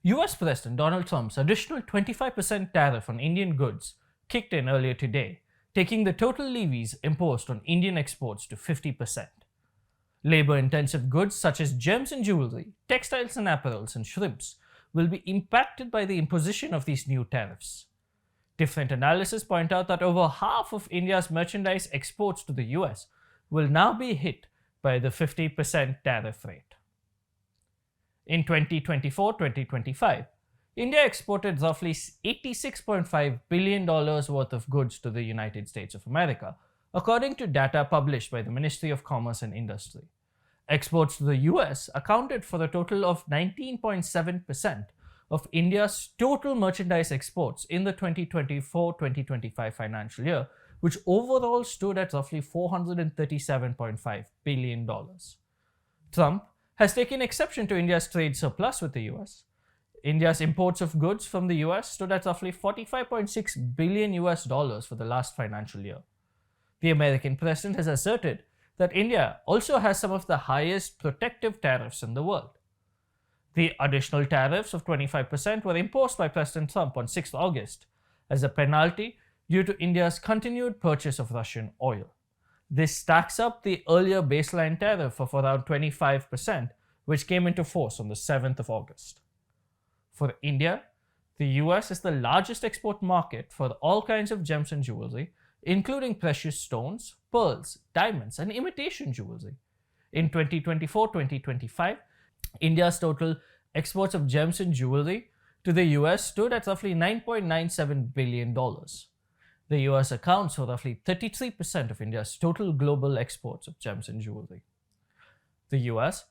US President Donald Trump's additional 25% tariff on Indian goods kicked in earlier today, taking the total levies imposed on Indian exports to 50%. Labor-intensive goods such as gems and jewelry, textiles and apparels, and shrimps will be impacted by the imposition of these new tariffs. Different analyses point out that over half of India's merchandise exports to the US will now be hit by the 50% tariff rate. In 2024-2025, India exported roughly $86.5 billion worth of goods to the United States of America, according to data published by the Ministry of Commerce and Industry. Exports to the US accounted for a total of 19.7% of India's total merchandise exports in the 2024-2025 financial year, which overall stood at roughly $437.5 billion. Trump has taken exception to India's trade surplus with the US. India's imports of goods from the US stood at roughly $45.6 billion for the last financial year. The American president has asserted that India also has some of the highest protective tariffs in the world. The additional tariffs of 25% were imposed by President Trump on 6 August as a penalty due to India's continued purchase of Russian oil. This stacks up the earlier baseline tariff of around 25%, which came into force on the 7th of August. For India, the US is the largest export market for all kinds of gems and jewelry, including precious stones, pearls, diamonds, and imitation jewelry. In 2024-2025, India's total exports of gems and jewelry to the US stood at roughly $9.97 billion. The US accounts for roughly 33% of India's total global exports of gems and jewelry. The US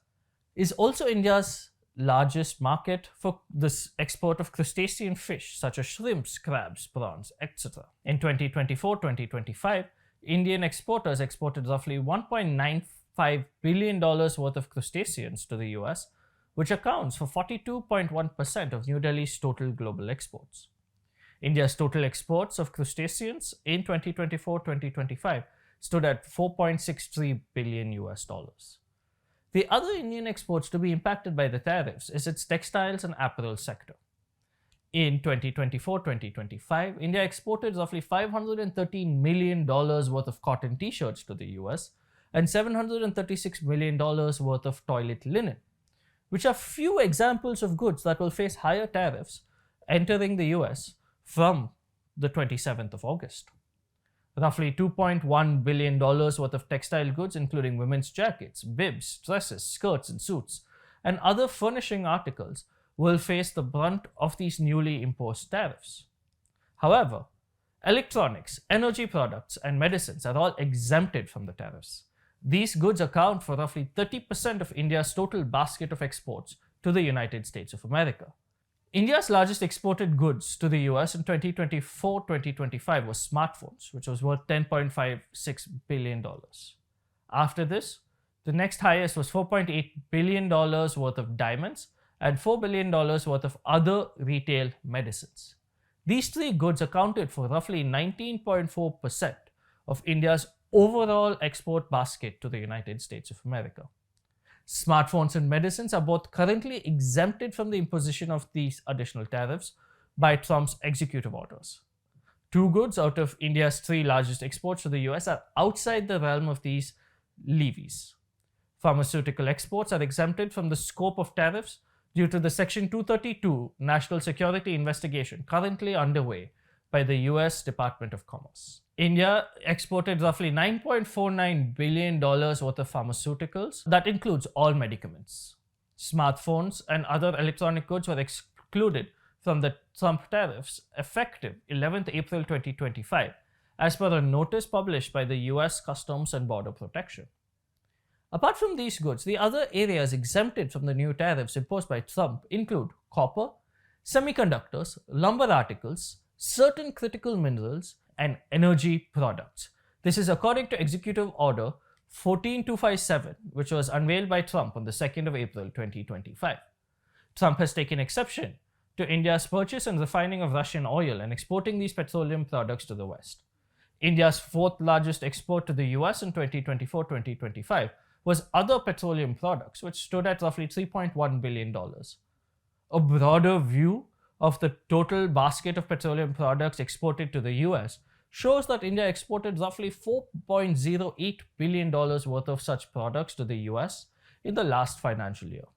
is also India's largest market for the export of crustacean fish such as shrimps, crabs, prawns, etc. In 2024-2025, Indian exporters exported roughly $1.95 billion worth of crustaceans to the US, which accounts for 42.1% of New Delhi's total global exports. India's total exports of crustaceans in 2024-2025 stood at $4.63 billion. The other Indian exports to be impacted by the tariffs is its textiles and apparel sector. In 2024-2025, India exported roughly $513 million worth of cotton t-shirts to the US and $736 million worth of toilet linen, which are few examples of goods that will face higher tariffs entering the US from the 27th of August. Roughly $2.1 billion worth of textile goods, including women's jackets, bibs, dresses, skirts, and suits, and other furnishing articles, will face the brunt of these newly imposed tariffs. However, electronics, energy products, and medicines are all exempted from the tariffs. These goods account for roughly 30% of India's total basket of exports to the United States of America. India's largest exported goods to the US in 2024-2025 was smartphones, which was worth $10.56 billion. After this, the next highest was $4.8 billion worth of diamonds and $4 billion worth of other retail medicines. These three goods accounted for roughly 19.4% of India's overall export basket to the United States of America. Smartphones and medicines are both currently exempted from the imposition of these additional tariffs by Trump's executive orders. Two goods out of India's three largest exports to the US are outside the realm of these levies. Pharmaceutical exports are exempted from the scope of tariffs due to the Section 232 national security investigation currently underway by the US Department of Commerce. India exported roughly $9.49 billion worth of pharmaceuticals. That includes all medicaments. Smartphones and other electronic goods were excluded from the Trump tariffs effective 11th April 2025, as per a notice published by the US Customs and Border Protection. Apart from these goods, the other areas exempted from the new tariffs imposed by Trump include copper, semiconductors, lumber articles, certain critical minerals, and energy products. This is according to Executive Order 14257, which was unveiled by Trump on the 2nd of April 2025. Trump has taken exception to India's purchase and refining of Russian oil and exporting these petroleum products to the West. India's fourth largest export to the US in 2024-2025 was other petroleum products, which stood at roughly $3.1 billion. A broader view of the total basket of petroleum products exported to the US shows that India exported roughly $4.08 billion worth of such products to the US in the last financial year.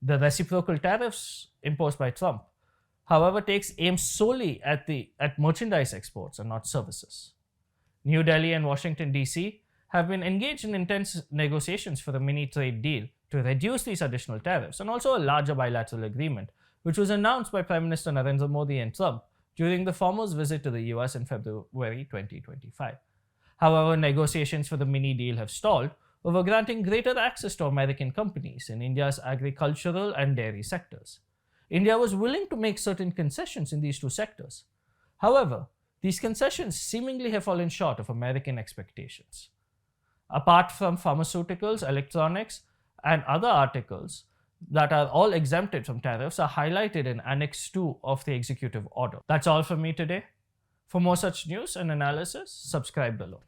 The reciprocal tariffs imposed by Trump, however, takes aim solely at merchandise exports and not services. New Delhi and Washington, D.C. have been engaged in intense negotiations for a mini trade deal to reduce these additional tariffs and also a larger bilateral agreement, which was announced by Prime Minister Narendra Modi and Trump during the former's visit to the US in February 2025. However, negotiations for the mini deal have stalled over granting greater access to American companies in India's agricultural and dairy sectors. India was willing to make certain concessions in these two sectors. However, these concessions seemingly have fallen short of American expectations. Apart from pharmaceuticals, electronics, and other articles that are all exempted from tariffs are highlighted in Annex 2 of the executive order. That's all from me today. For more such news and analysis, subscribe below.